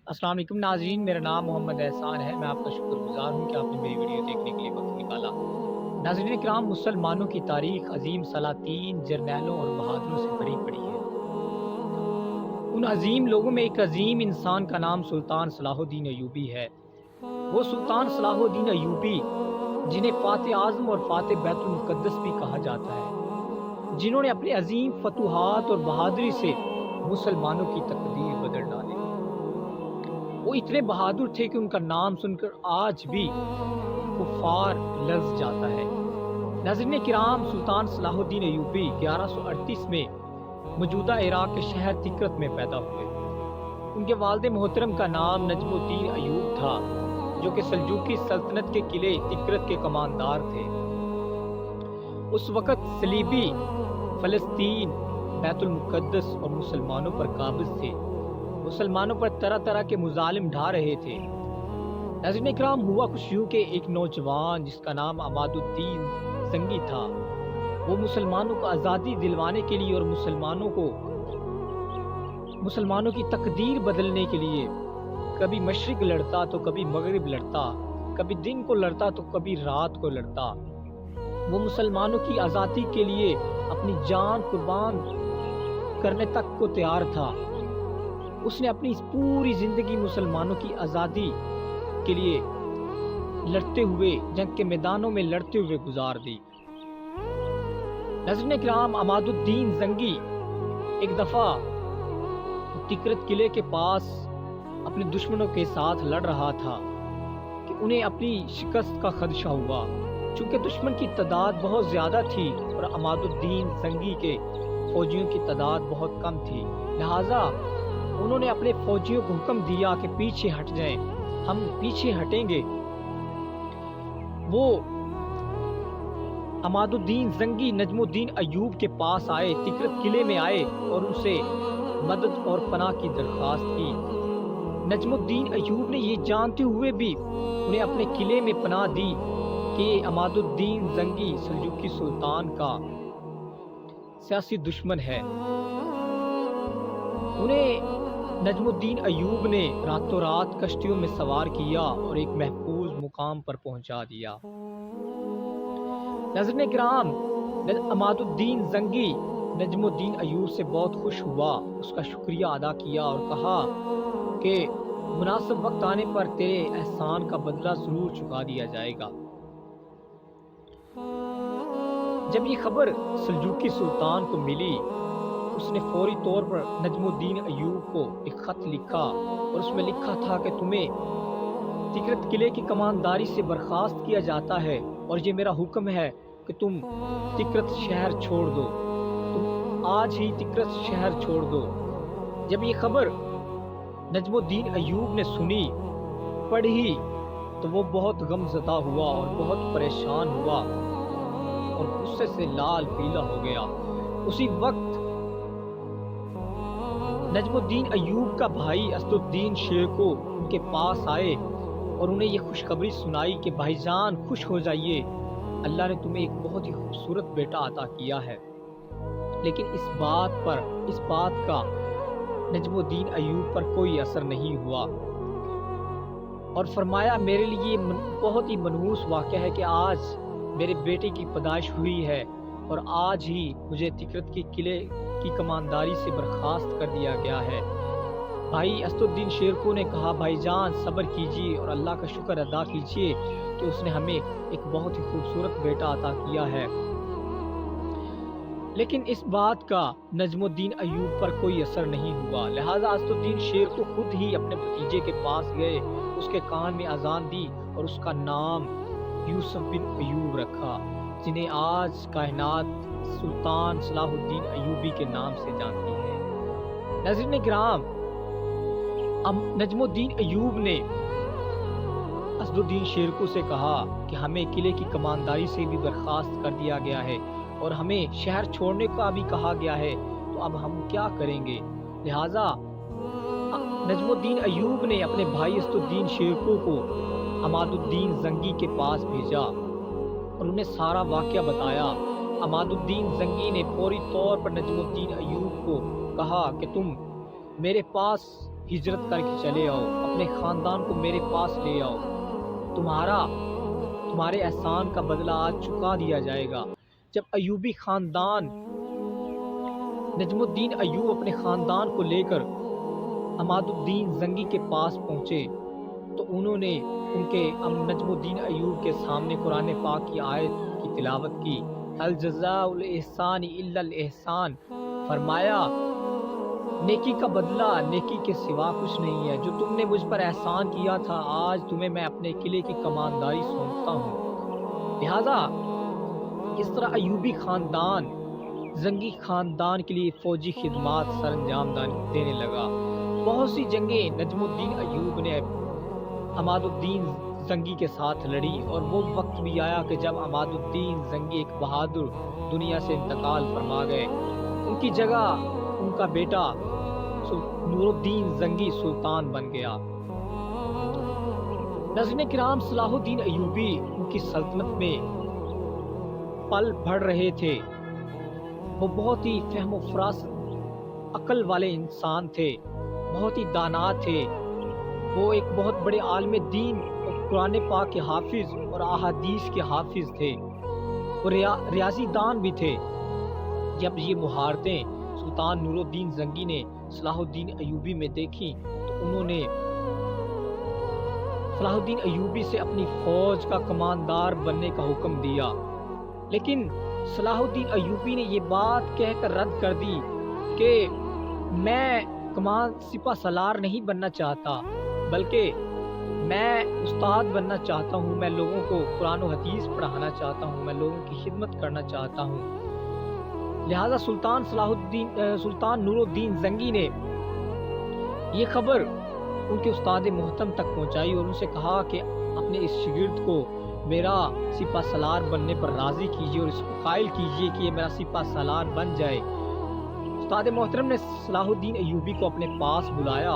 अस्सलाम वालेकुम नाज़रीन, मेरा नाम मोहम्मद एहसान है। मैं आपका शुक्रगुज़ार हूँ कि आपने मेरी वीडियो देखने के लिए वक्त निकाला। नाज़रीन इकराम, मुसलमानों की तारीख अजीम सलातीन, जर्नैलों और बहादुरों से भरी पड़ी है। उन अजीम लोगों में एक अजीम इंसान का नाम सुल्तान सलाहुद्दीन अय्यूबी है। वो सुल्तान सलाहुद्दीन अय्यूबी जिन्हें फ़ाते आज़म और फ़ाते बैतुल मुक़द्दस भी कहा जाता है, जिन्होंने अपने अजीम फतूहात और बहादुरी से मुसलमानों की तकदीर बदल डाली। वो इतने बहादुर थे कि उनका नाम सुनकर आज भी कुफ़ार लर्ज़ जाता है। नाज़रीन किराम, सुल्तान सलाहुद्दीन अय्यूबी 1138 में मौजूदा इराक के शहर तिकरत में पैदा हुए। उनके वालिद मोहतरम का नाम नजमुद्दीन अय्यूब था, जो कि सल्जूकी सल्तनत के किले तिकरत के कमानदार थे। उस वक़्त सलीबी फ़लस्तीन, बैतुल मुक़द्दस और मुसलमानों पर काबिज़ थे। मुसलमानों पर तरह तरह के मुज़ालिम ढा रहे थे। नाज़रीन इकराम, हुआ कुछ यूँ कि एक नौजवान जिसका नाम अमादुद्दीन ज़ंगी था, वो मुसलमानों को आज़ादी दिलवाने के लिए और मुसलमानों की तकदीर बदलने के लिए कभी मशरिक लड़ता तो कभी मगरिब लड़ता, कभी दिन को लड़ता तो कभी रात को लड़ता। वो मुसलमानों की आज़ादी के लिए अपनी जान कुर्बान करने तक को तैयार था। उसने अपनी पूरी ज़िंदगी मुसलमानों की आज़ादी के लिए लड़ते हुए, जंग के मैदानों में लड़ते हुए गुजार दी। नाज़रीन किराम, अमादुद्दीन ज़ंगी एक दफ़ा तिकरत किले के पास अपने दुश्मनों के साथ लड़ रहा था कि उन्हें अपनी शिकस्त का खदशा हुआ। चूँकि दुश्मन की तादाद बहुत ज़्यादा थी और अमादुद्दीन ज़ंगी के फ़ौजियों की तादाद बहुत कम थी, लिहाजा उन्होंने अपने फ़ौजियों को हुक्म दिया कि पीछे हट जाएं, हम पीछे हटेंगे। वो अमादुद्दीन ज़ंगी नजमुद्दीन अय्यूब के पास आए, तिकरत किले में आए और उनसे मदद और पनाह की दरख्वास्त की। नजमुद्दीन अय्यूब ने ये जानते हुए भी उन्हें अपने किले में पनाह दी कि अमादुद्दीन ज़ंगी सल्जूकी सुल्तान का सियासी दुश्मन है। उन्हें नजमुद्दीन अय्यूब ने रातों रात कश्तियों में सवार किया और एक महफूज मुकाम पर पहुंचा दिया। नाज़रीन किराम, अमादुद्दीन ज़ंगी नजमुद्दीन अय्यूब से बहुत खुश हुआ, उसका शुक्रिया अदा किया और कहा कि मुनासिब वक्त आने पर तेरे एहसान का बदला ज़रूर चुका दिया जाएगा। जब ये खबर सल्जूकी सुल्तान को मिली, उसने फौरी तौर पर नजमुद्दीन अय्यूब को एक ख़त लिखा और उसमें लिखा था कि तुम्हें तिकरत किले की कमानदारी से बर्खास्त किया जाता है और ये मेरा हुक्म है कि तुम तिकरत शहर छोड़ दो, तुम आज ही तिकरत शहर छोड़ दो। जब ये खबर नजमुद्दीन अय्यूब ने सुनी, पढ़ी, तो वो बहुत गमज़दा हुआ और बहुत परेशान हुआ और गुस्से से लाल पीला हो गया। उसी वक्त नजमुद्दीन अय्यूब का भाई असदुद्दीन शेरको उनके पास आए और उन्हें ये खुशखबरी सुनाई कि भाईजान खुश हो जाइए, अल्लाह ने तुम्हें एक बहुत ही खूबसूरत बेटा अता किया है। लेकिन इस बात का नजमुद्दीन अय्यूब पर कोई असर नहीं हुआ और फरमाया, मेरे लिए बहुत ही मनहूस वाक़या है कि आज मेरे बेटे की पैदाइश हुई है और आज ही मुझे तिकरत के किले की कमानदारी से बर्खास्त कर दिया गया है। भाई असदुद्दीन शेरको ने कहा, भाईजान सब्र कीजिए और अल्लाह का शुक्र अदा कीजिए कि उसने हमें एक बहुत ही खूबसूरत बेटा अता किया है। लेकिन इस बात का नजमुद्दीन अय्यूब पर कोई असर नहीं हुआ, लिहाजा असदुद्दीन शेरको खुद ही अपने भतीजे के पास गए, उसके कान में अजान दी और उसका नाम यूसुफ बिन अय्यूब रखा, जिन्हें आज कायनात सुल्तान सलाहुद्दीन अय्यूबी के नाम से जानती है। नाज़रीन किराम, नजमुद्दीन अय्यूब ने असदुद्दीन शेरको से कहा कि हमें किले की कमानदारी से भी बर्खास्त कर दिया गया है और हमें शहर छोड़ने का भी कहा गया है, तो अब हम क्या करेंगे। लिहाजा नजमुद्दीन अय्यूब ने अपने भाई असदुद्दीन शेरको को अमादुद्दीन ज़ंगी के पास भेजा और उन्हें सारा वाक़या बताया। अमादुद्दीन ज़ंगी ने फौरी तौर पर नजमुद्दीन अय्यूब को कहा कि तुम मेरे पास ہجرت کر کے چلے آؤ، اپنے خاندان کو میرے پاس لے آؤ، تمہارے احسان کا بدلہ آج چکا دیا جائے گا۔ جب ایوبی خاندان نجم الدین ایوب اپنے خاندان کو لے کر عماد الدین زنگی کے پاس پہنچے تو انہوں نے نجم الدین ایوب کے سامنے قرآن پاک کی آیت کی تلاوت کی، هل جزاء الاحسان الا الاحسان، فرمایا نیکی کا بدلہ نیکی کے سوا کچھ نہیں ہے، جو تم نے مجھ پر احسان کیا تھا آج تمہیں میں اپنے قلعے کی کمانداری سونپتا ہوں۔ لہذا اس طرح ایوبی خاندان زنگی خاندان کے لیے فوجی خدمات سر انجام دینے لگا۔ بہت سی جنگیں نجم الدین ایوب نے عماد الدین زنگی کے ساتھ لڑی، اور وہ وقت بھی آیا کہ جب عماد الدین زنگی ایک بہادر دنیا سے انتقال فرما گئے، ان کی جگہ ان کا بیٹا نور الدین زنگی سلطان بن گیا۔ ناظرین کرام، صلاح الدین ایوبی ان کی سلطنت میں پل بڑھ رہے تھے۔ وہ بہت ہی فہم و فراست عقل والے انسان تھے، بہت ہی دانا تھے، وہ ایک بہت بڑے عالم دین اور قرآن پاک کے حافظ اور احادیث کے حافظ تھے، وہ ریاضی دان بھی تھے۔ جب یہ مہارتیں سلطان نور الدین زنگی نے صلاح الدین ایوبی میں دیکھیں تو انہوں نے صلاح الدین ایوبی سے اپنی فوج کا کماندار بننے کا حکم دیا، لیکن صلاح الدین ایوبی نے یہ بات کہہ کر رد کر دی کہ میں سپہ سالار نہیں بننا چاہتا، بلکہ میں استاد بننا چاہتا ہوں، میں لوگوں کو قرآن و حدیث پڑھانا چاہتا ہوں، میں لوگوں کی خدمت کرنا چاہتا ہوں۔ لہذا سلطان نور الدین زنگی نے یہ خبر ان کے استاد محترم تک پہنچائی اور ان سے کہا کہ اپنے اس شاگرد کو میرا سپہ سالار بننے پر راضی کیجیے اور اس کو قائل کیجیے کہ یہ میرا سپہ سالار بن جائے۔ استاد محترم نے صلاح الدین ایوبی کو اپنے پاس بلایا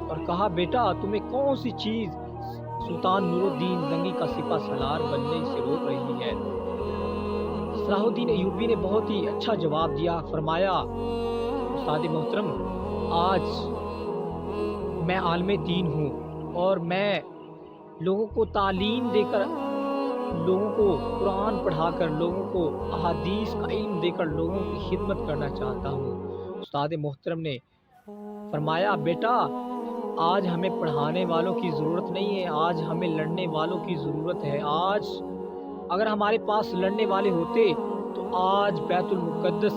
اور کہا، بیٹا تمہیں کون سی چیز سلطان نور الدین زنگی کا سپہ سالار بننے سے روک رہی ہے؟ صلاح الدین ایوبی نے بہت ہی اچھا جواب دیا، فرمایا، استاد محترم آج میں عالم دین ہوں اور میں لوگوں کو تعلیم دے کر، لوگوں کو قرآن پڑھا کر، لوگوں کو احادیث کا علم دے کر لوگوں کی خدمت کرنا چاہتا ہوں۔ استاد محترم نے فرمایا، بیٹا آج ہمیں پڑھانے والوں کی ضرورت نہیں ہے، آج ہمیں لڑنے والوں کی ضرورت ہے۔ آج اگر ہمارے پاس لڑنے والے ہوتے تو آج بیت المقدس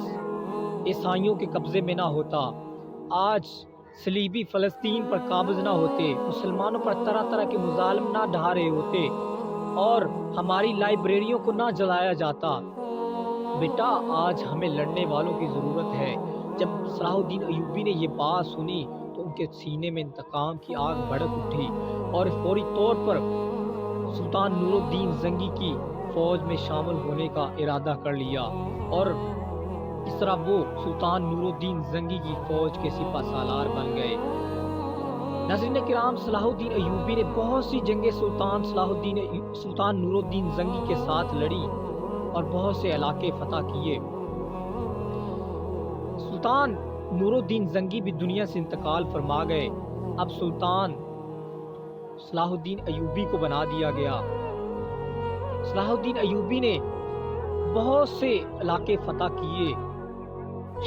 عیسائیوں کے قبضے میں نہ ہوتا، آج صلیبی فلسطین پر قابض نہ ہوتے، مسلمانوں پر طرح طرح کے مظالم نہ ڈھا رہے ہوتے اور ہماری لائبریریوں کو نہ جلایا جاتا۔ بیٹا آج ہمیں لڑنے والوں کی ضرورت ہے۔ جب صلاح الدین ایوبی نے یہ بات سنی تو ان کے سینے میں انتقام کی آگ بھڑک اٹھی اور فوری طور پر سلطان نور الدین زنگی کی فوج میں شامل ہونے کا ارادہ کر لیا، اور اس طرح وہ سلطان نور الدین زنگی کی فوج کے سپہ سالار بن گئے۔ ناظرین کرام، صلاح الدین ایوبی نے بہت سی جنگیں سلطان نور الدین زنگی کے ساتھ لڑی اور بہت سے علاقے فتح کیے۔ سلطان نور الدین زنگی بھی دنیا سے انتقال فرما گئے، اب سلطان صلاح الدین ایوبی کو بنا دیا گیا۔ صلاح الدین ایوبی نے بہت سے علاقے فتح کیے،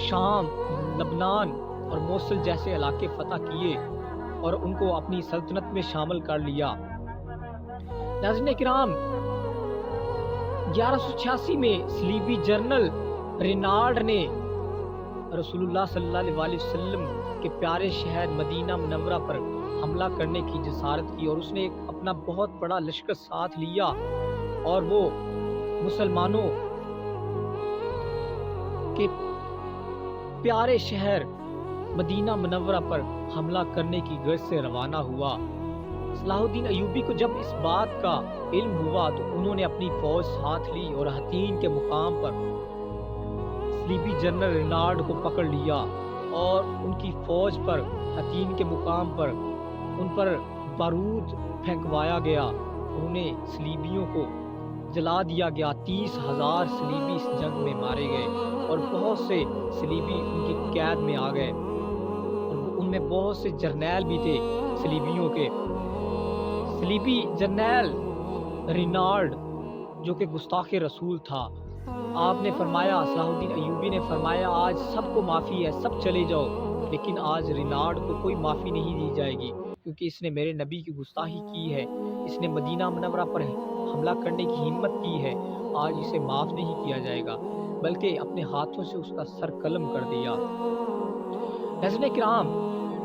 شام، لبنان اور موصل جیسے علاقے فتح کیے اور ان کو اپنی سلطنت میں شامل کر لیا۔ ناظرین کرام، 1186 میں صلیبی جنرل رینالڈ نے رسول اللہ صلی اللہ علیہ وسلم کے پیارے شہر مدینہ منورہ پر حملہ کرنے کی جسارت کی، اور اس نے اپنا بہت بڑا لشکر ساتھ لیا اور وہ مسلمانوں کے پیارے شہر مدینہ منورہ پر حملہ کرنے کی غرض سے روانہ ہوا۔ صلاح الدین ایوبی کو جب اس بات کا علم ہوا تو انہوں نے اپنی فوج ساتھ لی اور حطین کے مقام پر صلیبی جنرل رینالڈ کو پکڑ لیا اور ان کی فوج پر حطین کے مقام پر ان پر بارود پھینکوایا گیا، انہیں صلیبیوں کو جلا دیا گیا۔ 30,000 صلیبی اس جنگ میں مارے گئے اور بہت سے صلیبی ان کی قید میں آ گئے اور उनमें बहुत से जर्नैल भी थे सलीबियों के। सलीबी जर्नैल रिनार्ड जो कि गुस्ताखे रसूल था, आपने फरमाया, सलाहुद्दीन अय्यूबी ने फरमाया, आज सबको माफ़ी है, सब चले जाओ, लेकिन आज रिनार्ड को कोई माफ़ी नहीं दी जाएगी, क्योंकि इसने मेरे नबी की गुस्ताखी की है, इसने मदीना मुनव्वरा पर हमला करने की हिम्मत की है। आज इसे माफ़ नहीं किया जाएगा, बल्कि अपने हाथों से उसका सर कलम कर दिया। नाज़रीन किराम,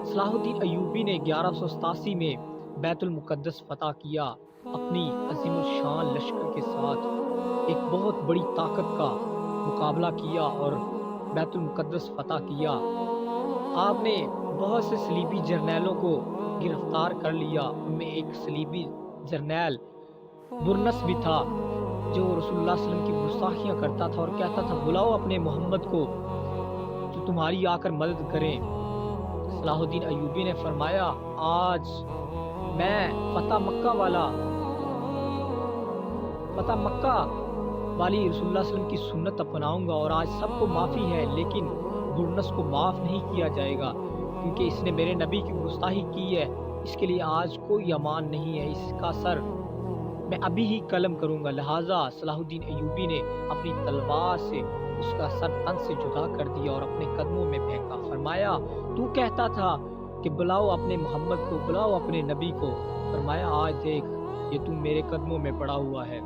सलाहुद्दीन अय्यूबी ने 1187 में बैतुल मुक़द्दस फ़तह किया। अपनी अज़ीमुल शान लश्कर के साथ एक बहुत बड़ी ताकत का मुकाबला किया और बैतुल मुक़द्दस फ़तह किया। आपने बहुत से सलीबी जर्नैलों को गिरफ्तार कर लिया। उनमें एक सलीबी जर्नैल बुरनस भी था, जो रसूलुल्लाह सल्लल्लाहु अलैहि वसल्लम की गुस्ताखियाँ करता था और कहता था, बुलाओ अपने मोहम्मद को तो तुम्हारी आकर मदद करें। सलाहुद्दीन अय्यूबी ने फरमाया, आज मैं फतह मक्का वाली रसूलुल्लाह सल्लल्लाहु अलैहि वसल्लम की सुन्नत अपनाऊंगा और आज सबको माफ़ी है, लेकिन बुरनस को माफ़ नहीं किया जाएगा, क्योंकि इसने मेरे नबी की गुस्ताखी की है। इसके लिए आज कोई अमान नहीं है, इसका सर मैं अभी ही कलम करूंगा। लिहाजा सलाहुद्दीन अय्यूबी ने अपनी तलवार से उसका सर तन से जुदा कर दिया और अपने कदमों में फेंका। फरमाया, तू कहता था कि बुलाओ अपने मोहम्मद को, बुलाओ अपने नबी को। फरमाया, आज देख, ये तू मेरे कदमों में पड़ा हुआ है।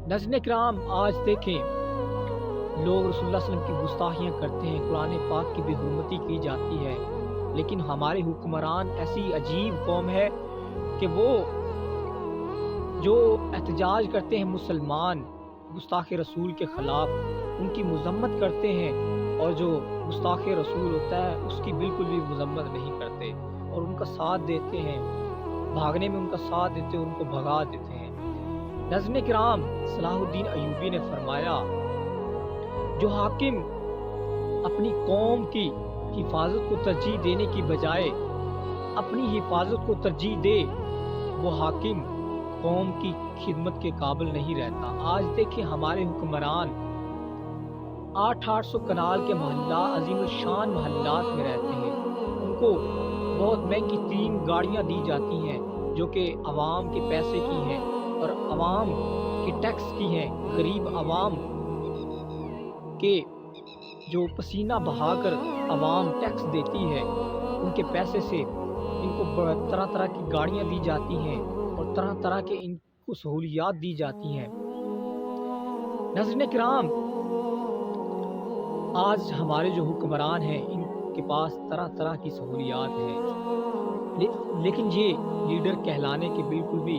नाज़रीन किराम, आज देखें, लोग रसूलुल्लाह सल्लल्लाहु अलैहि वसल्लम की गुस्ताखियाँ करते हैं, कुरान पाक की बेहुरमती की जाती है, लेकिन हमारे हुक्मरान ऐसी अजीब कौम है कि वो जो एहतजाज करते हैं मुसलमान गुस्ताखे रसूल के ख़िलाफ़, उनकी मज़म्मत करते हैं, और जो गुस्ताखे रसूल होता है उसकी बिल्कुल भी मज़म्मत नहीं करते और उनका साथ देते हैं, भागने में उनका साथ देते हैं, उनको भगा देते हैं। नाज़रीन किराम, सलाहुद्दीन अय्यूबी ने फरमाया, जो हाकिम अपनी कौम की हिफाजत को तरजीह देने की बजाय अपनी हिफाजत को तरजीह दे, वो हाकिम कौम की खिदमत के काबिल नहीं रहता। आज देखिए, हमारे हुक्मरान 800 कनाल के मोहल्ला अजीमुल शान मोहल्लात में रहते हैं, उनको बहुत महंगी 3 गाड़ियाँ दी जाती हैं जो कि अवाम के पैसे की हैं और अवाम के टैक्स की हैं। गरीब अवाम के जो पसीना बहाकर अवाम टैक्स देती है, उनके पैसे से इनको तरह तरह की गाड़ियाँ दी जाती हैं और तरह तरह के इनको सहूलियात दी जाती हैं। नाज़रीन किराम, आज हमारे जो हुक्मरान हैं, इनके पास तरह तरह की सहूलियात हैं, लेकिन ये लीडर कहलाने के बिल्कुल भी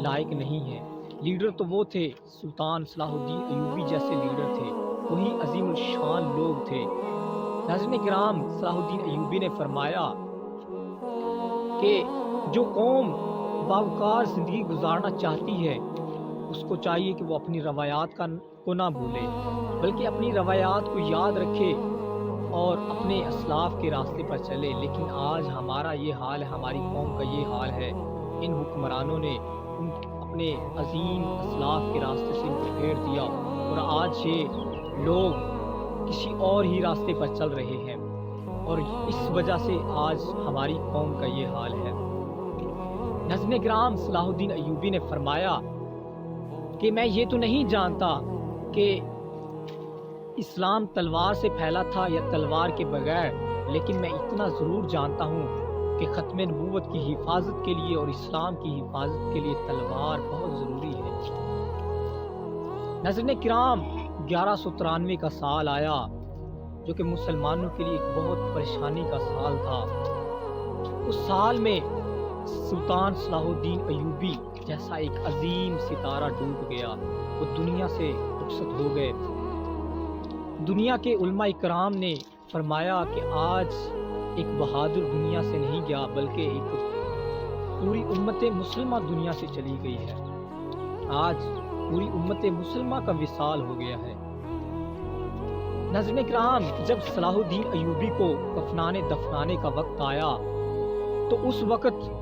लायक नहीं है। लीडर तो वो थे, सुल्तान सलाहुद्दीन अय्यूबी जैसे लीडर थे, वही अजीमुल शान लोग थे। नाज़रीन किराम, सलाहुद्दीन अय्यूबी ने फरमाया कि जो कौम बावकार ज़िंदगी गुजारना चाहती है, उसको चाहिए कि वो अपनी रवायात को ना भूले, बल्कि अपनी रवायात को याद रखे और अपने असलाफ के रास्ते पर चले। लेकिन आज हमारा ये हाल है, हमारी कौम का ये हाल है। इन हुक्मरानों ने अपने अजीम असलाफ के रास्ते से इनको फेर दिया और आज ये लोग किसी और ही रास्ते पर चल रहे हैं, और इस वजह से आज हमारी कौम का ये हाल है। नाज़रीन किराम, सलाहुद्दीन अय्यूबी ने फरमाया कि मैं ये तो नहीं जानता कि इस्लाम तलवार से फैला था या तलवार के बगैर, लेकिन मैं इतना ज़रूर जानता हूँ कि ख़त्म नबूवत की हिफाजत के लिए और इस्लाम की हिफाजत के लिए तलवार बहुत ज़रूरी है। नाज़रीन किराम, 1193 का साल आया, जो कि मुसलमानों के लिए एक बहुत परेशानी का साल था। उस साल में सुल्तान सलाहुद्दीन अय्यूबी जैसा एक अजीम सितारा डूब गया, वो दुनिया से रुखसत हो गए। दुनिया के उलमा इकराम ने फरमाया कि आज एक बहादुर दुनिया से नहीं गया, बल्कि एक पूरी उम्मत मुसलमा दुनिया से चली गई है। आज पूरी उम्मत मुसलमा का विसाल हो गया है। नाज़रीन किराम, जब सलाहुद्दीन अय्यूबी को कफनाने दफनाने का वक्त आया, तो उस वक्त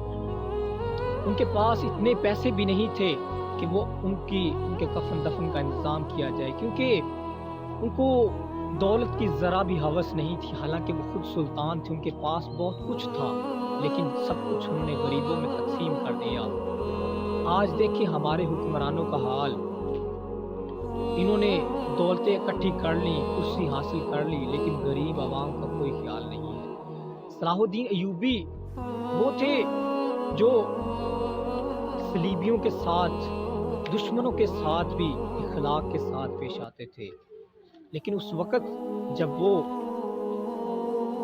उनके पास इतने पैसे भी नहीं थे कि वो उनके कफन दफन का इंतज़ाम किया जाए, क्योंकि उनको दौलत की ज़रा भी हवस नहीं थी, हालांकि वो खुद सुल्तान थे, उनके पास बहुत कुछ था, लेकिन सब कुछ उन्होंने गरीबों में तकसीम कर दिया। आज देखिए हमारे हुक्मरानों का हाल, इन्होंने दौलतें इकट्ठी कर ली, कुर्सी हासिल कर ली, लेकिन गरीब आवाम का कोई ख्याल नहीं है। सलाहुद्दीन अयूबी वो थे जो सलीबियों के साथ, दुश्मनों के साथ भी इखलाक के साथ पेश आते थे, लेकिन उस वक़्त जब वो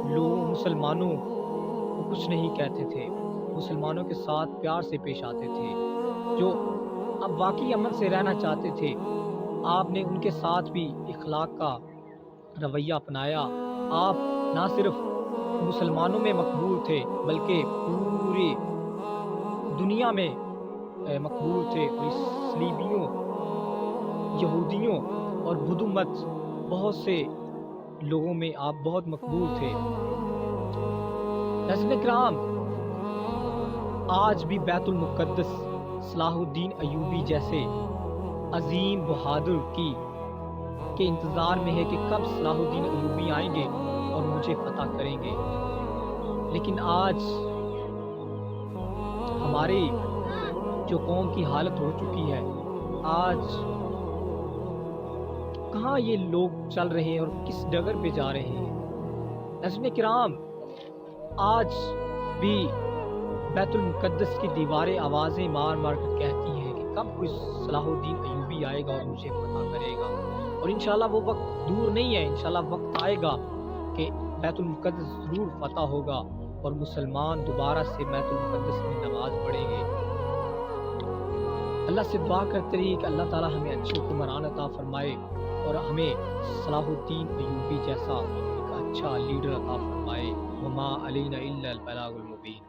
लोग मुसलमानों को कुछ नहीं कहते थे, मुसलमानों के साथ प्यार से पेश आते थे, जो अब वाकई अमन से रहना चाहते थे, आपने उनके साथ भी इखलाक का रवैया अपनाया। आप ना सिर्फ मुसलमानों में मकबूल थे, बल्कि पूरी दुनिया में मकबूल थे। और सलीबियों, यहूदियों और बुद्ध बहुत से लोगों में आप बहुत मकबूल थे। नाज़रीन किराम, आज भी बैतुल मुक़द्दस सलाहुद्दीन अयूबी जैसे अजीम बहादुर के इंतज़ार में है कि कब सलाहुद्दीन अयूबी आएंगे और मुझे फतह करेंगे। लेकिन आज हमारी जो कौम की हालत हो चुकी है, आज कहाँ ये लोग चल रहे हैं और किस डगर पे जा रहे हैं। नाज़रीन किराम, आज भी बैतुल मुक़द्दस की दीवारें आवाज़ें मार मार कर कहती हैं कि कब कोई सलाहुद्दीन अयूबी आएगा और मुझे फतह करेगा। और इंशाल्लाह वो वक्त दूर नहीं है, इंशाल्लाह वक्त आएगा कि बैतुल मुक़द्दस ज़रूर फतह होगा और मुसलमान दोबारा से बैतुल मुक़द्दस में नमाज पढ़ेंगे। अल्लाह से दुआ करते रहिए कि अल्लाह ताला हमें अच्छे हुक्मरान अता फरमाए और हमें सलाहुद्दीन अयूबी जैसा एक अच्छा लीडर अता फरमाए। वमा अलैना इल्लल बलागुल मुबीन।